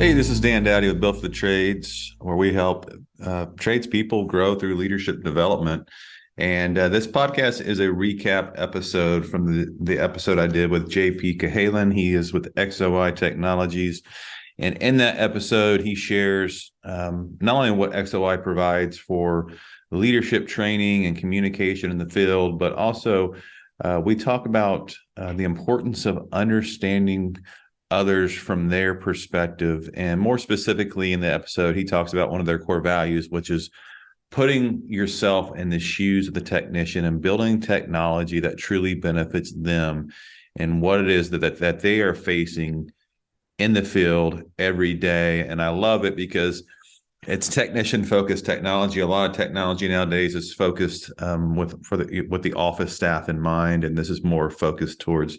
Hey, this is Dan Dowdy with Built for the Trades, where we help tradespeople grow through leadership development. And this podcast is a recap episode from the episode I did with JP Cahalan. He is with XOI Technologies. And in that episode, he shares not only what XOI provides for leadership training and communication in the field, but also we talk about the importance of understanding others from their perspective. And more specifically, in the episode, he talks about one of their core values, which is putting yourself in the shoes of the technician and building technology that truly benefits them and what it is that they are facing in the field every day. And I love it because it's technician focused technology. A lot of technology nowadays is focused with the office staff in mind, and this is more focused towards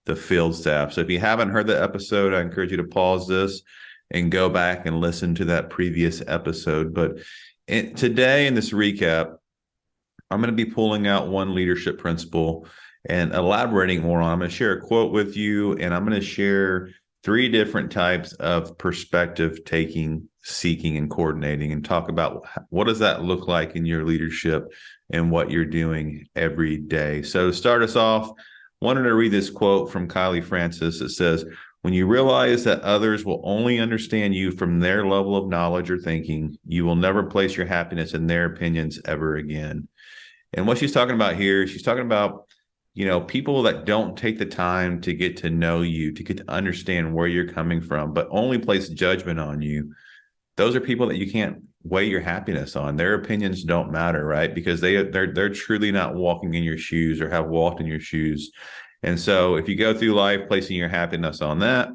the field staff. So if you haven't heard the episode, I encourage you to pause this and go back and listen to that previous episode. But today in this recap, I'm going to be pulling out one leadership principle and elaborating more on. I'm going to share a quote with you, and I'm going to share three different types of perspective taking, seeking, and coordinating, and talk about what does that look like in your leadership and what you're doing every day. So to start us off, wanted to read this quote from Kylie Francis. It says, "When you realize that others will only understand you from their level of knowledge or thinking, you will never place your happiness in their opinions ever again." And what she's talking about here, she's talking about, people that don't take the time to get to know you, to get to understand where you're coming from, but only place judgment on you. Those are people that you can't weigh your happiness on. Their opinions don't matter, right? Because they're truly not walking in your shoes or have walked in your shoes. And so if you go through life placing your happiness on that,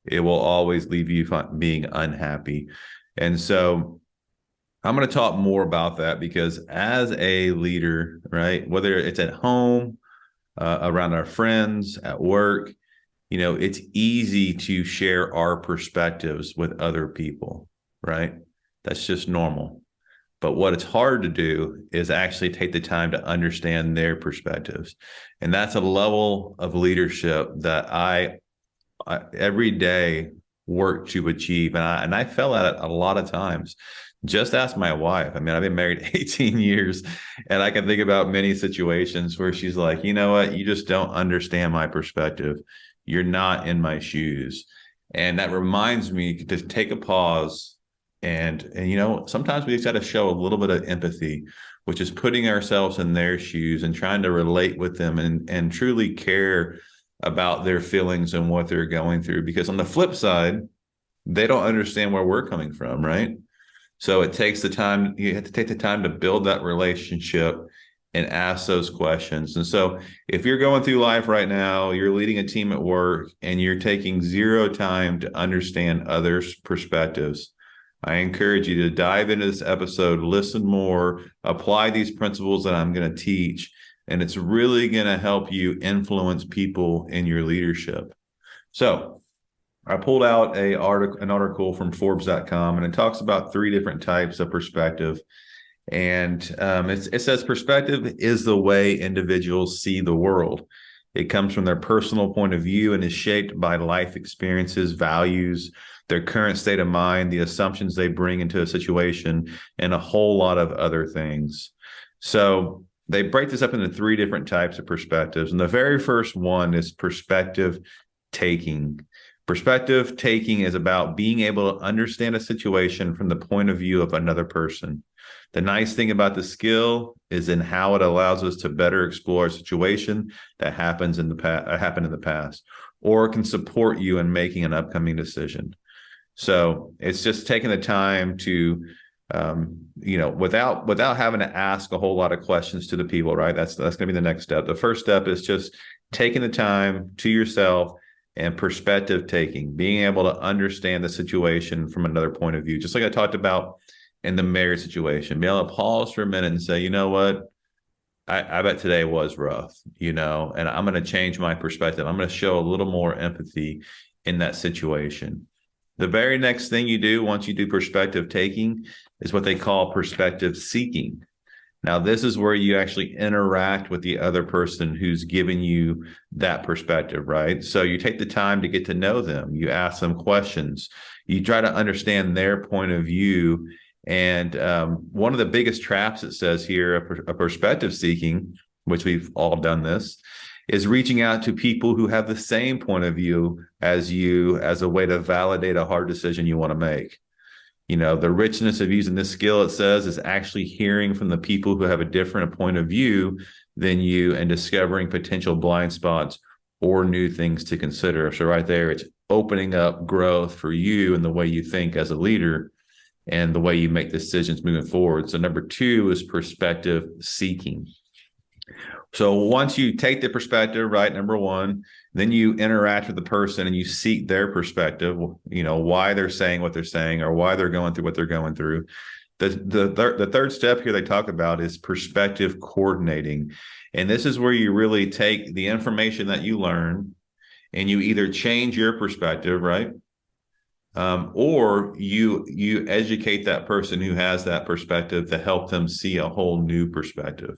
it will always leave you being unhappy. And so I'm going to talk more about that because as a leader, right, whether it's at home, around our friends, at work, it's easy to share our perspectives with other people, right? That's just normal. But what it's hard to do is actually take the time to understand their perspectives. And that's a level of leadership that I every day work to achieve. And I fell at it a lot of times. Just ask my wife. I mean, I've been married 18 years, and I can think about many situations where she's like, you know what, you just don't understand my perspective. You're not in my shoes. And that reminds me to take a pause. And sometimes we just got to show a little bit of empathy, which is putting ourselves in their shoes and trying to relate with them and truly care about their feelings and what they're going through. Because on the flip side, they don't understand where we're coming from, right? So it takes the time, you have to take the time to build that relationship and ask those questions. And so if you're going through life right now, you're leading a team at work and you're taking zero time to understand others' perspectives, I encourage you to dive into this episode, listen more, apply these principles that I'm going to teach, and it's really going to help you influence people in your leadership. So I pulled out an article from Forbes.com, and it talks about three different types of perspective. And it says perspective is the way individuals see the world. It comes from their personal point of view and is shaped by life experiences, values, their current state of mind, the assumptions they bring into a situation, and a whole lot of other things. So they break this up into three different types of perspectives. And the very first one is perspective taking. Perspective taking is about being able to understand a situation from the point of view of another person. The nice thing about the skill is in how it allows us to better explore a situation that happened in the past, or can support you in making an upcoming decision. So it's just taking the time to, without having to ask a whole lot of questions to the people, right? That's going to be the next step. The first step is just taking the time to yourself and perspective taking, being able to understand the situation from another point of view. Just like I talked about in the marriage situation, being able to pause for a minute and say, you know what? I bet today was rough, and I'm going to change my perspective. I'm going to show a little more empathy in that situation. The very next thing you do once you do perspective taking is what they call perspective seeking. Now, this is where you actually interact with the other person who's giving you that perspective, right? So you take the time to get to know them. You ask them questions. You try to understand their point of view. And one of the biggest traps, it says here, a perspective seeking, which we've all done this, is reaching out to people who have the same point of view as you as a way to validate a hard decision you want to make. The richness of using this skill, it says, is actually hearing from the people who have a different point of view than you and discovering potential blind spots or new things to consider. So right there, it's opening up growth for you and the way you think as a leader and the way you make decisions moving forward. So number 2 is perspective seeking. So once you take the perspective, right, number 1, then you interact with the person and you seek their perspective, why they're saying what they're saying or why they're going through what they're going through. The third step here they talk about is perspective coordinating. And this is where you really take the information that you learn and you either change your perspective, right? Or you educate that person who has that perspective to help them see a whole new perspective.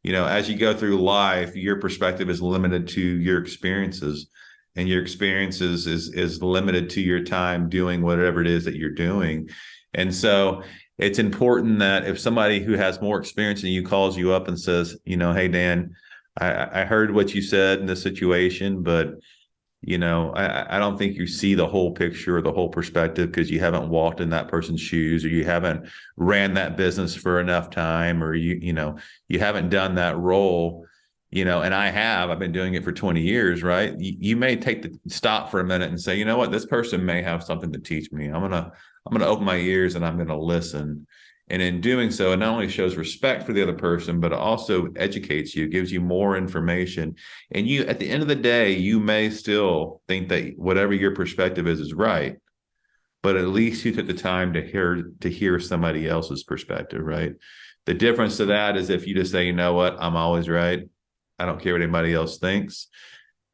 As you go through life, your perspective is limited to your experiences, and your experiences is limited to your time doing whatever it is that you're doing. And so it's important that if somebody who has more experience than you calls you up and says, hey, Dan, I heard what you said in this situation, but I don't think you see the whole picture or the whole perspective because you haven't walked in that person's shoes, or you haven't ran that business for enough time, or you haven't done that role, and I've been doing it for 20 years, right? You may take the stop for a minute and say, you know what, this person may have something to teach me. I'm going to open my ears and I'm going to listen. And in doing so, it not only shows respect for the other person, but it also educates you, gives you more information. And you, at the end of the day, you may still think that whatever your perspective is right, but at least you took the time to hear somebody else's perspective, right? The difference to that is if you just say, you know what, I'm always right. I don't care what anybody else thinks.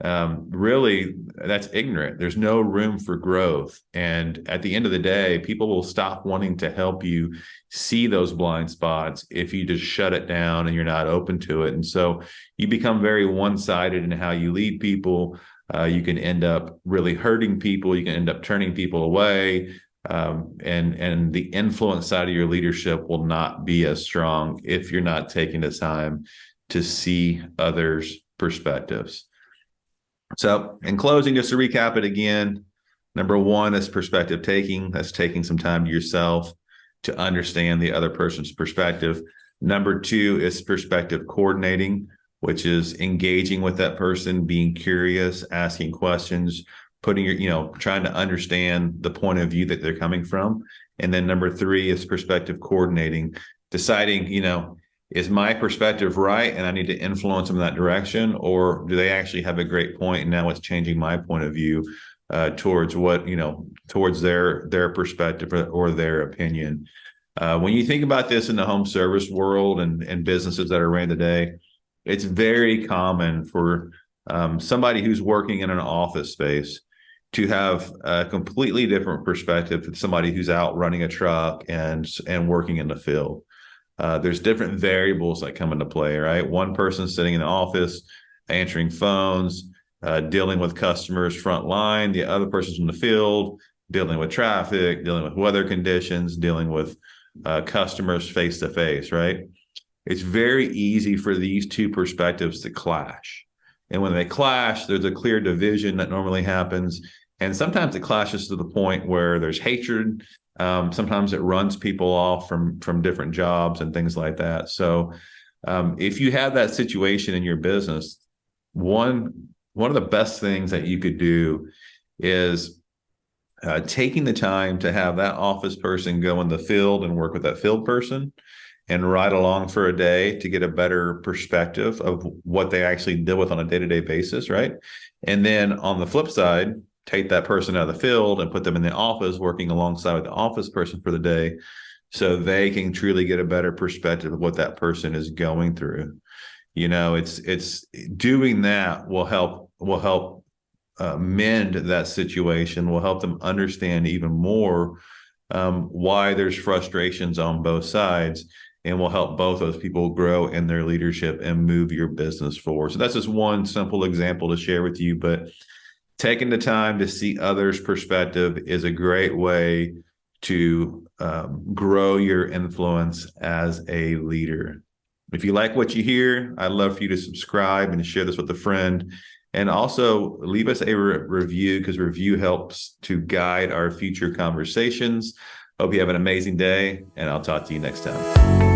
Really, that's ignorant. There's no room for growth. And at the end of the day, people will stop wanting to help you see those blind spots if you just shut it down and you're not open to it. And so you become very one-sided in how you lead people. You can end up really hurting people. You can end up turning people away. And the influence side of your leadership will not be as strong if you're not taking the time to see others' perspectives. So in closing, just to recap it again, number 1 is perspective taking. That's taking some time to yourself to understand the other person's perspective. Number 2 is perspective coordinating, which is engaging with that person, being curious, asking questions, trying to understand the point of view that they're coming from. And then number 3 is perspective coordinating, deciding, is my perspective right and I need to influence them in that direction, or do they actually have a great point and now it's changing my point of view towards their perspective or their opinion. When you think about this in the home service world and businesses that are ran today, it's very common for somebody who's working in an office space to have a completely different perspective than somebody who's out running a truck and working in the field. There's different variables that come into play, right? One person sitting in the office, answering phones, dealing with customers front line. The other person's in the field, dealing with traffic, dealing with weather conditions, dealing with customers face to face, right? It's very easy for these two perspectives to clash. And when they clash, there's a clear division that normally happens. And sometimes it clashes to the point where there's hatred. Sometimes it runs people off from different jobs and things like that. So if you have that situation in your business, one of the best things that you could do is taking the time to have that office person go in the field and work with that field person and ride along for a day to get a better perspective of what they actually deal with on a day-to-day basis, right? And then on the flip side, take that person out of the field and put them in the office working alongside with the office person for the day so they can truly get a better perspective of what that person is going through. It's doing that will help mend that situation, will help them understand even more why there's frustrations on both sides. and will help both those people grow in their leadership and move your business forward. So that's just one simple example to share with you, but taking the time to see others' perspective is a great way to grow your influence as a leader. If you like what you hear, I'd love for you to subscribe and share this with a friend. And also leave us a review, because review helps to guide our future conversations. Hope you have an amazing day, and I'll talk to you next time.